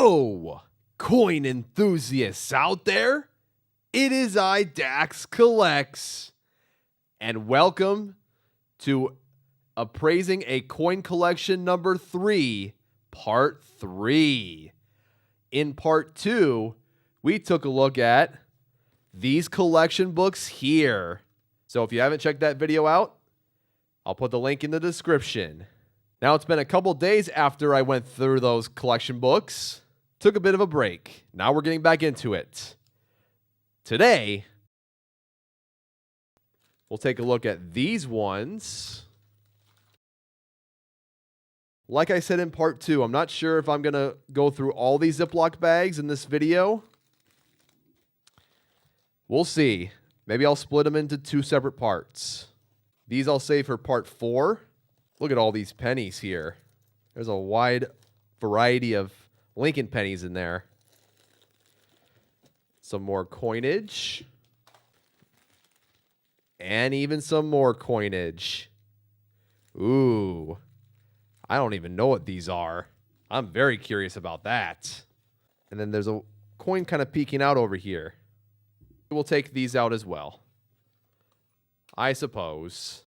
Hello, coin enthusiasts out there. It is I, Dax Collects, and welcome to Appraising a Coin Collection number 3, Part 3. In Part 2, we took a look at these collection books here. So if you haven't checked that video out, I'll put the link in the description. Now, it's been a couple days after I went through those collection books. Took a bit of a break. Now we're getting back into it. Today, we'll take a look at these ones. Like I said in part 2, I'm not sure if I'm going to go through all these Ziploc bags in this video. We'll see. Maybe I'll split them into 2 separate parts. These I'll save for part 4. Look at all these pennies here. There's a wide variety of Lincoln pennies in there. Some more coinage. And even some more coinage. Ooh. I don't even know what these are. I'm very curious about that. And then there's a coin kind of peeking out over here. We'll take these out as well, I suppose.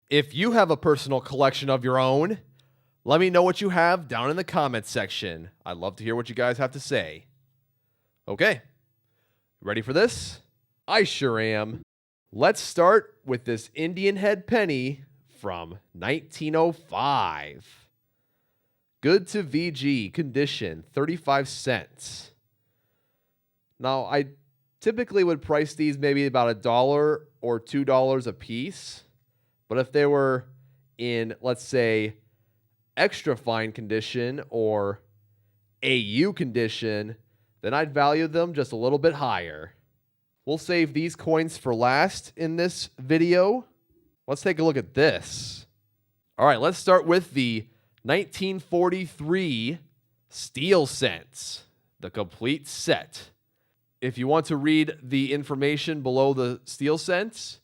If you have a personal collection of your own, let me know what you have down in the comments section. I'd love to hear what you guys have to say. Okay, ready for this? I sure am. Let's start with this Indian head penny from 1905. Good to VG condition, 35 cents. Now, I typically would price these maybe about $1 or $2 a piece. But if they were in, let's say, extra fine condition or AU condition, then I'd value them just a little bit higher. We'll save these coins for last in this video. Let's take a look at this. All right, let's start with the 1943 steel cents, the complete set. If you want to read the information below the steel cents,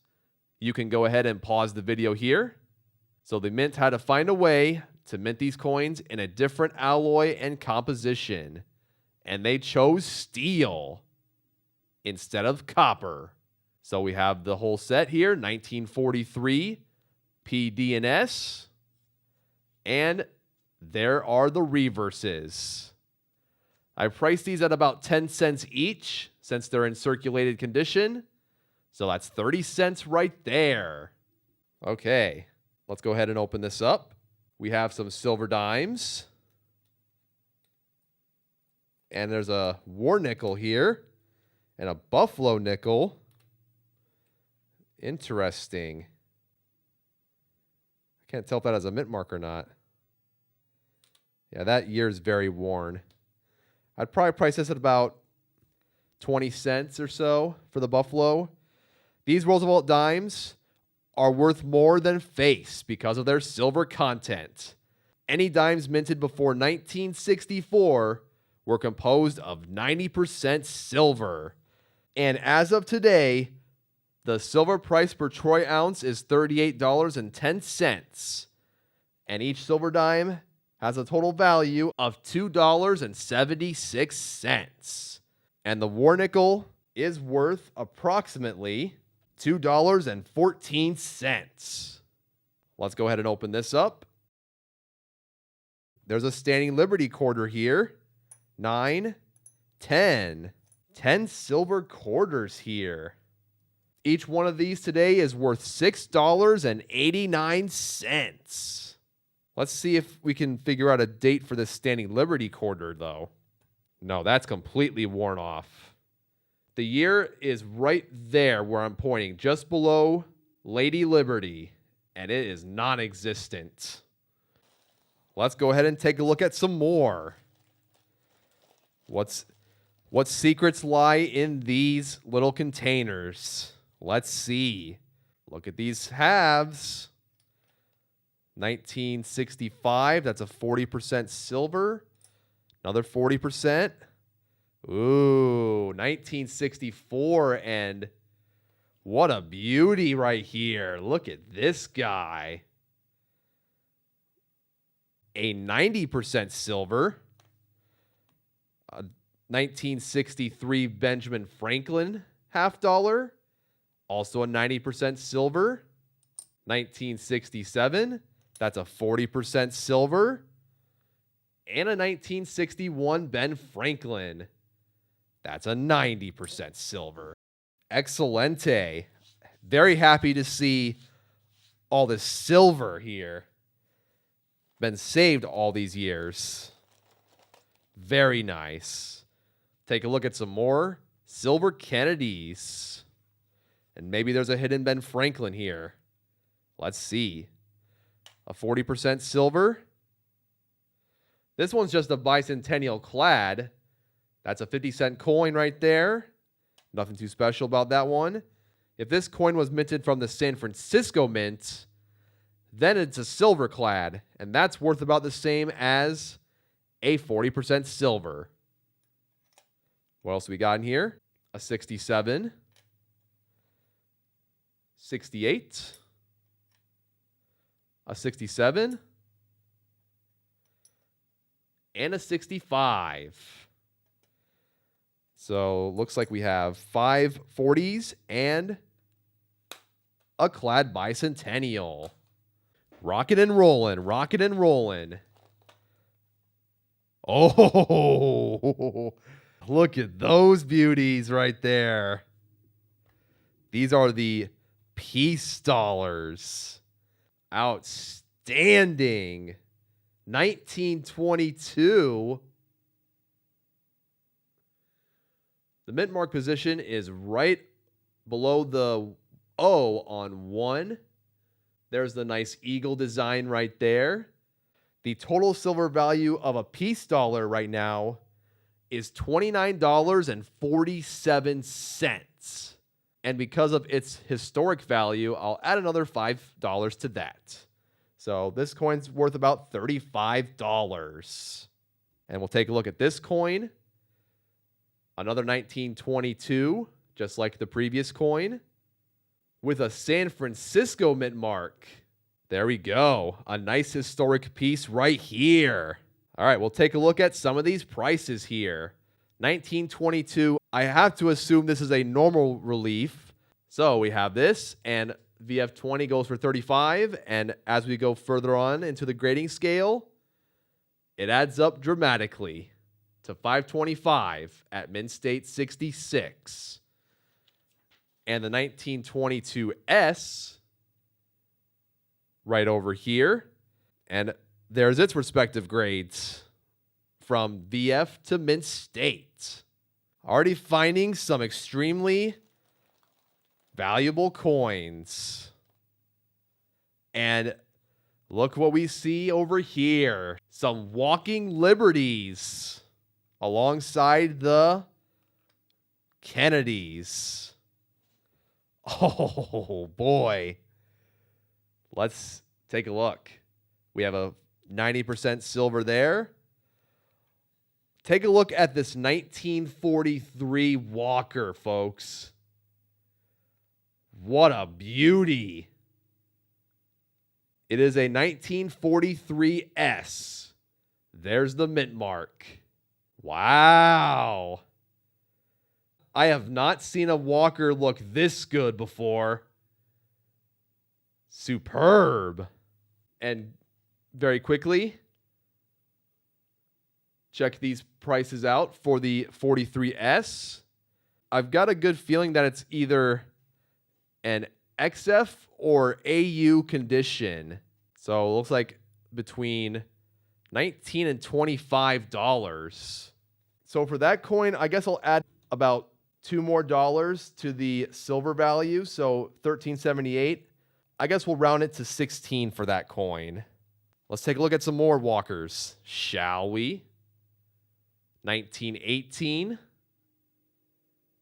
you can go ahead and pause the video here. So the mint had to find a way to mint these coins in a different alloy and composition. And they chose steel instead of copper. So we have the whole set here, 1943 PD&S. And there are the reverses. I priced these at about 10 cents each since they're in circulated condition. So that's 30 cents right there. Okay, let's go ahead and open this up. We have some silver dimes. And there's a war nickel here. And a buffalo nickel. Interesting. I can't tell if that has a mint mark or not. Yeah, that year is very worn. I'd probably price this at about 20 cents or so for the buffalo. These Roosevelt dimes are worth more than face because of their silver content. Any dimes minted before 1964 were composed of 90% silver. And as of today, the silver price per troy ounce is $38.10. And each silver dime has a total value of $2.76. And the war nickel is worth approximately $2.14. Let's go ahead and open this up. There's a standing Liberty quarter here. 9, 10. 10 silver quarters here. Each one of these today is worth $6.89. Let's see if we can figure out a date for this standing Liberty quarter, though. No, that's completely worn off. The year is right there where I'm pointing, just below Lady Liberty, and it is non-existent. Let's go ahead and take a look at some more. What secrets lie in these little containers? Let's see. Look at these halves. 1965, that's a 40% silver. Another 40%. Ooh, 1964, and what a beauty right here. Look at this guy. A 90% silver. 1963 Benjamin Franklin half dollar, also a 90% silver. 1967, that's a 40% silver. And a 1961 Ben Franklin, that's a 90% silver. Excelente. Very happy to see all this silver here. Been saved all these years. Very nice. Take a look at some more silver Kennedys. And maybe there's a hidden Ben Franklin here. Let's see. A 40% silver. This one's just a bicentennial clad. That's a 50-cent coin right there. Nothing too special about that one. If this coin was minted from the San Francisco Mint, then it's a silver clad, and that's worth about the same as a 40% silver. What else we got in here? A 67, 68, a 67, and a 65. So looks like we have 5 40s and a clad bicentennial. Rockin' and rollin', rockin' and rollin'. Oh, look at those beauties right there. These are the peace dollars. Outstanding. 1922. The mint mark position is right below the O on 1. There's the nice eagle design right there. The total silver value of a peace dollar right now is $29.47. And because of its historic value, I'll add another $5 to that. So this coin's worth about $35. And we'll take a look at this coin. Another 1922, just like the previous coin, with a San Francisco mint mark. There we go. A nice historic piece right here. All right, we'll take a look at some of these prices here. 1922, I have to assume this is a normal relief. So we have this, and VF20 goes for 35, and as we go further on into the grading scale, it adds up dramatically to 525 at Mint State 66. And the 1922S right over here. And there's its respective grades from VF to Mint State. Already finding some extremely valuable coins. And look what we see over here. Some walking liberties alongside the Kennedys. Oh, boy. Let's take a look. We have a 90% silver there. Take a look at this 1943 Walker, folks. What a beauty. It is a 1943S. There's the mint mark. Wow. I have not seen a Walker look this good before. Superb. And very quickly, check these prices out for the 43S. I've got a good feeling that it's either an XF or AU condition. So it looks like between $19 and $25. So for that coin, I guess I'll add about $2 more to the silver value. So $13.78. I guess we'll round it to 16 for that coin. Let's take a look at some more Walkers, shall we? 1918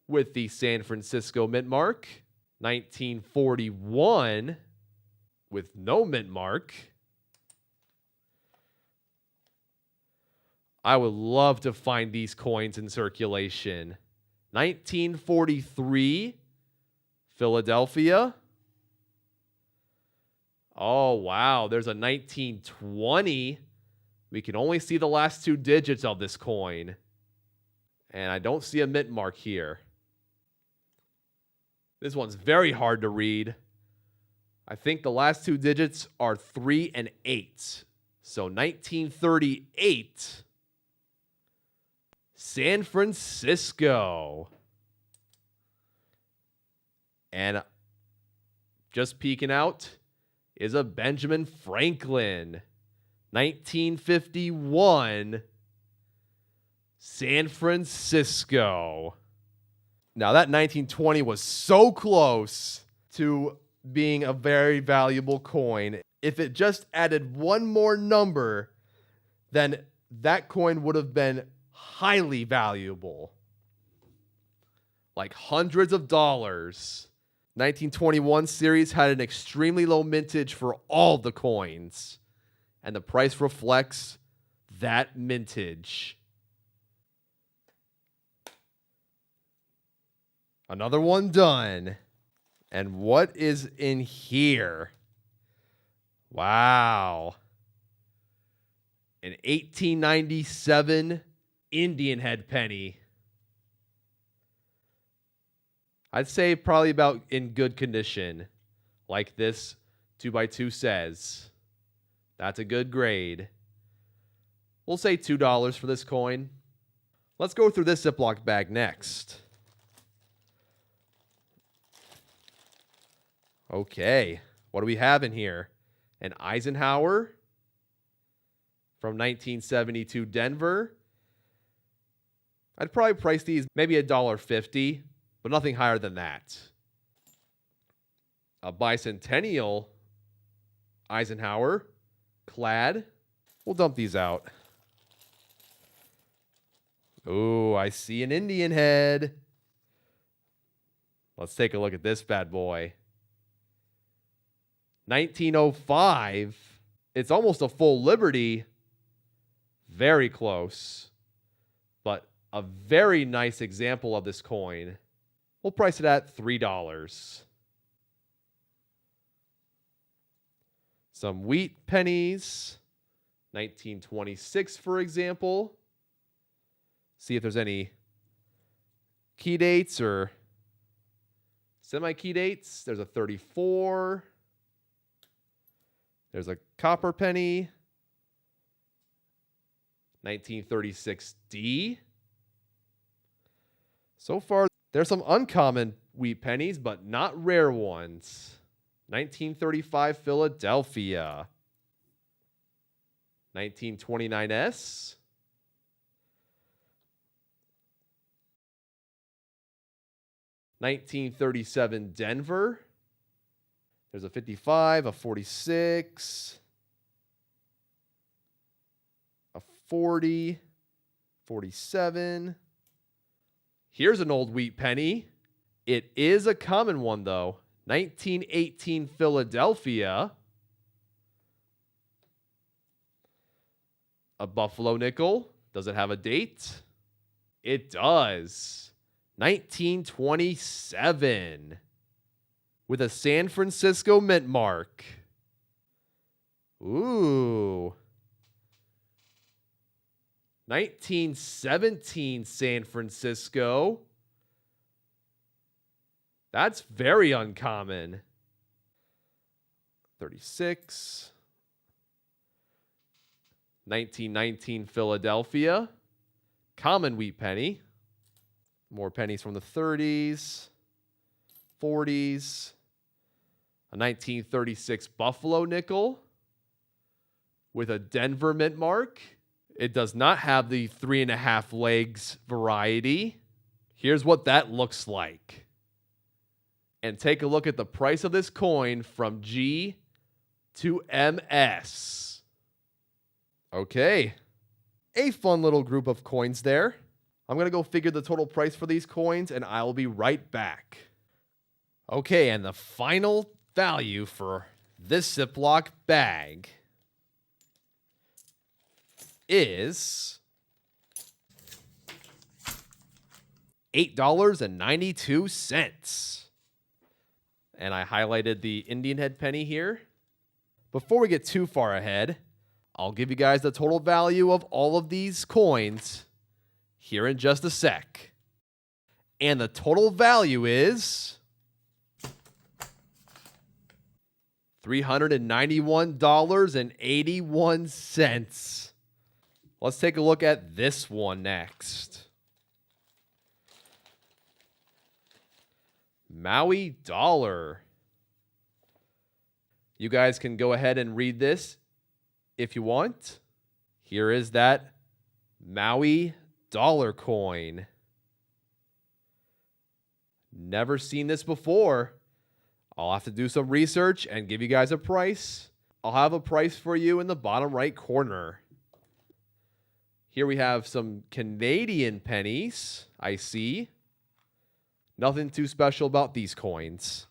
with the San Francisco mint mark. 1941 with no mint mark. I would love to find these coins in circulation. 1943 Philadelphia. Oh, wow. There's a 1920. We can only see the last 2 digits of this coin. And I don't see a mint mark here. This one's very hard to read. I think the last two digits are 3 and 8. So 1938, San Francisco. And just peeking out is a Benjamin Franklin. 1951, San Francisco. Now that 1920 was so close to being a very valuable coin. If it just added one more number, then that coin would have been highly valuable. Like hundreds of dollars. 1921 series had an extremely low mintage for all the coins. And the price reflects that mintage. Another one done. And what is in here? Wow. An 1897 Indian head penny. I'd say probably about in good condition, like this 2x2 says. That's a good grade. We'll say $2 for this coin. Let's go through this Ziploc bag next. Okay, what do we have in here? An Eisenhower from 1972 Denver. I'd probably price these maybe $1.50, but nothing higher than that. A bicentennial Eisenhower clad. We'll dump these out. Oh, I see an Indian head. Let's take a look at this bad boy. 1905. It's almost a full Liberty. Very close. But a very nice example of this coin. We'll price it at $3. Some wheat pennies. 1926, for example. See if there's any key dates or semi-key dates. There's a 34. There's a copper penny. 1936D. So far, there's some uncommon wheat pennies, but not rare ones. 1935 Philadelphia. 1929S. 1937 Denver. There's a 55, a 46, a 40, 47. Here's an old wheat penny. It is a common one, though. 1918 Philadelphia. A Buffalo nickel. Does it have a date? It does. 1927. With a San Francisco mint mark. Ooh. 1917 San Francisco. That's very uncommon. 36. 1919 Philadelphia. Common wheat penny. More pennies from the 30s. 40s. A 1936 Buffalo nickel with a Denver mint mark. It does not have the 3.5 legs variety. Here's what that looks like. And take a look at the price of this coin from G to MS. Okay. A fun little group of coins there. I'm going to go figure the total price for these coins, and I will be right back. Okay, and the final value for this Ziploc bag is $8.92. And I highlighted the Indian head penny here. Before we get too far ahead, I'll give you guys the total value of all of these coins here in just a sec. And the total value is $391.81. Let's take a look at this one next. Maui dollar. You guys can go ahead and read this if you want. Here is that Maui dollar coin. Never seen this before. I'll have to do some research and give you guys a price. I'll have a price for you in the bottom right corner. Here we have some Canadian pennies, I see. Nothing too special about these coins.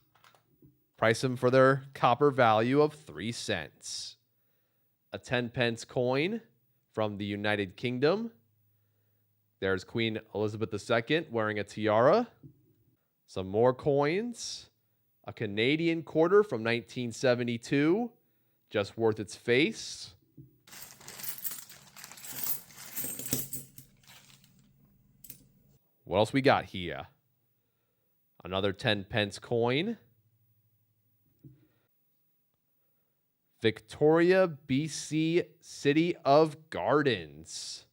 Price them for their copper value of 3 cents. A 10-pence coin from the United Kingdom. There's Queen Elizabeth II wearing a tiara. Some more coins. A Canadian quarter from 1972, just worth its face. What else we got here? Another 10-pence coin. Victoria, BC, City of Gardens,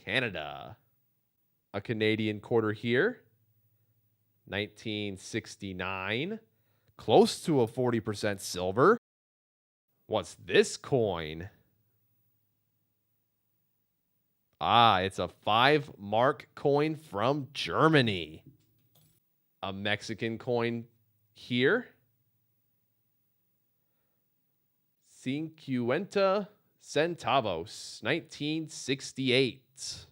Canada. A Canadian quarter here. 1969. Close to a 40% silver. What's this coin? It's a 5-mark coin from Germany. A Mexican coin here. 50 centavos, 1968.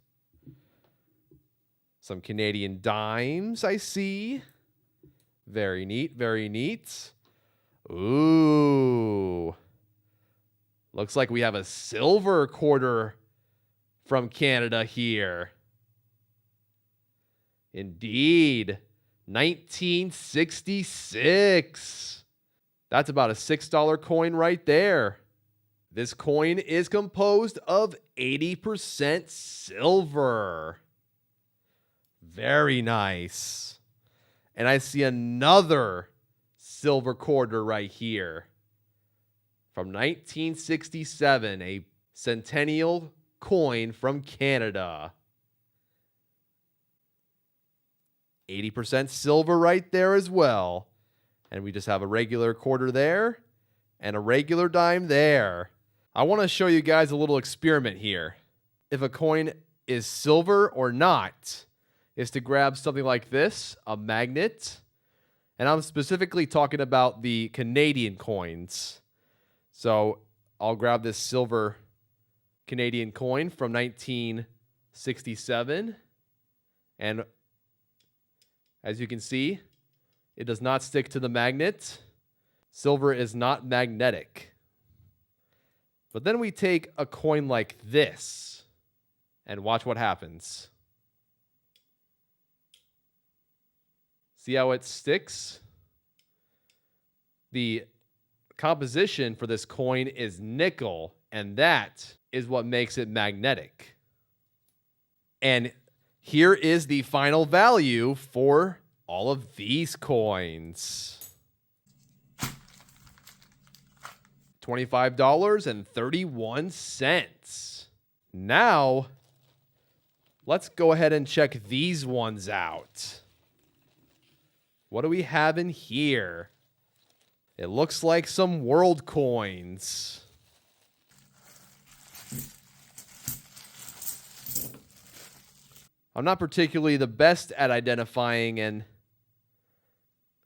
Some Canadian dimes, I see. Very neat, very neat. Ooh. Looks like we have a silver quarter from Canada here. Indeed. 1966. That's about a $6 coin right there. This coin is composed of 80% silver. Very nice. And I see another silver quarter right here. From 1967, a centennial coin from Canada. 80% silver right there as well. And we just have a regular quarter there and a regular dime there. I want to show you guys a little experiment here. If a coin is silver or not, is to grab something like this, a magnet. And I'm specifically talking about the Canadian coins. So I'll grab this silver Canadian coin from 1967. And as you can see, it does not stick to the magnet. Silver is not magnetic. But then we take a coin like this and watch what happens. See how it sticks? The composition for this coin is nickel, and that is what makes it magnetic. And here is the final value for all of these coins. $25.31. Now, let's go ahead and check these ones out. What do we have in here? It looks like some world coins. I'm not particularly the best at identifying and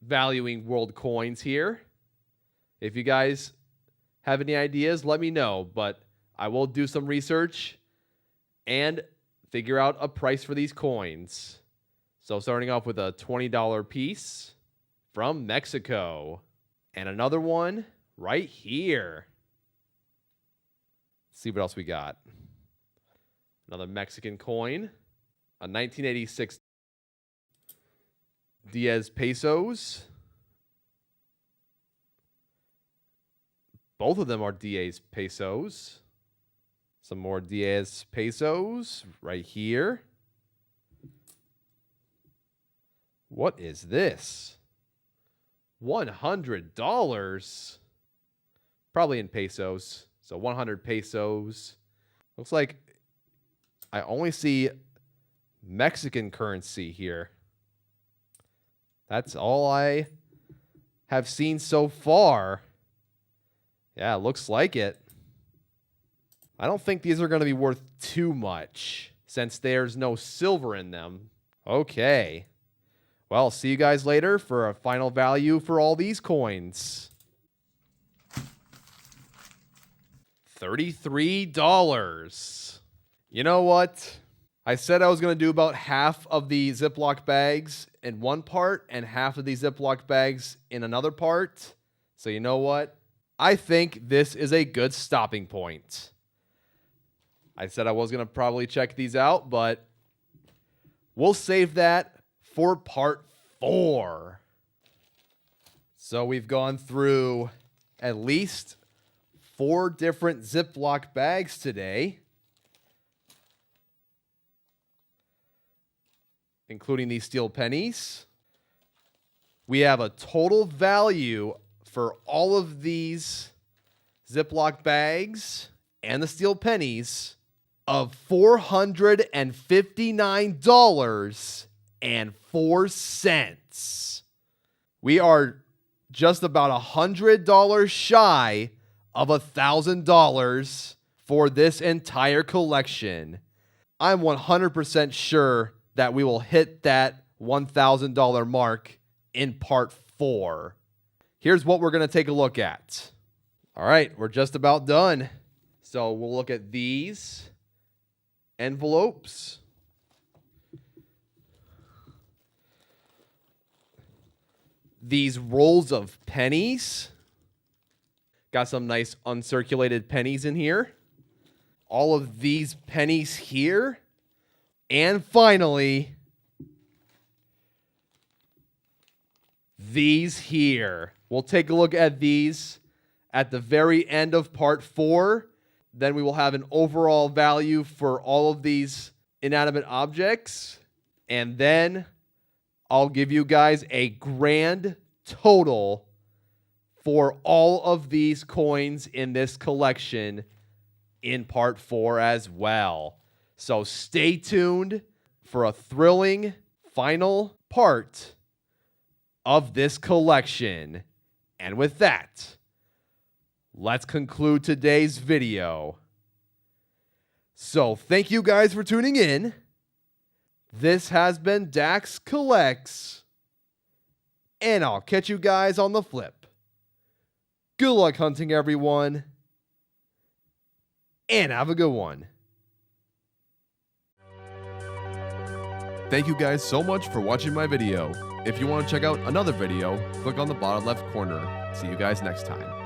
valuing world coins here. If you guys have any ideas, let me know. But I will do some research and figure out a price for these coins. So starting off with a $20 piece from Mexico. And another one right here. Let's see what else we got. Another Mexican coin. A 1986 Diez pesos. Both of them are Diez pesos. Some more Diaz pesos right here. What is this? $100. Probably in pesos. So 100 pesos. Looks like I only see Mexican currency here. That's all I have seen so far. Yeah, looks like it. I don't think these are going to be worth too much since there's no silver in them. Okay. Well, see you guys later for a final value for all these coins. $33. You know what? I said I was going to do about half of the Ziploc bags in one part and half of the Ziploc bags in another part. So you know what? I think this is a good stopping point. I said I was going to probably check these out, but we'll save that for part 4. So we've gone through at least 4 different Ziploc bags today, including these steel pennies. We have a total value for all of these Ziploc bags and the steel pennies of $459.04. We are just about $100 shy of $1,000 for this entire collection. I'm 100% sure that we will hit that $1,000 mark in part 4. Here's what we're going to take a look at. All right, we're just about done. So we'll look at these envelopes. These rolls of pennies. Got some nice uncirculated pennies in here. All of these pennies here. And finally, these here. We'll take a look at these at the very end of part 4. Then we will have an overall value for all of these inanimate objects. And then I'll give you guys a grand total for all of these coins in this collection in part 4 as well. So stay tuned for a thrilling final part of this collection. And with that, let's conclude today's video. So thank you guys for tuning in. This has been Dax Collects, and I'll catch you guys on the flip. Good luck hunting, everyone, and have a good one. Thank you guys so much for watching my video. If you want to check out another video, click on the bottom left corner. See you guys next time.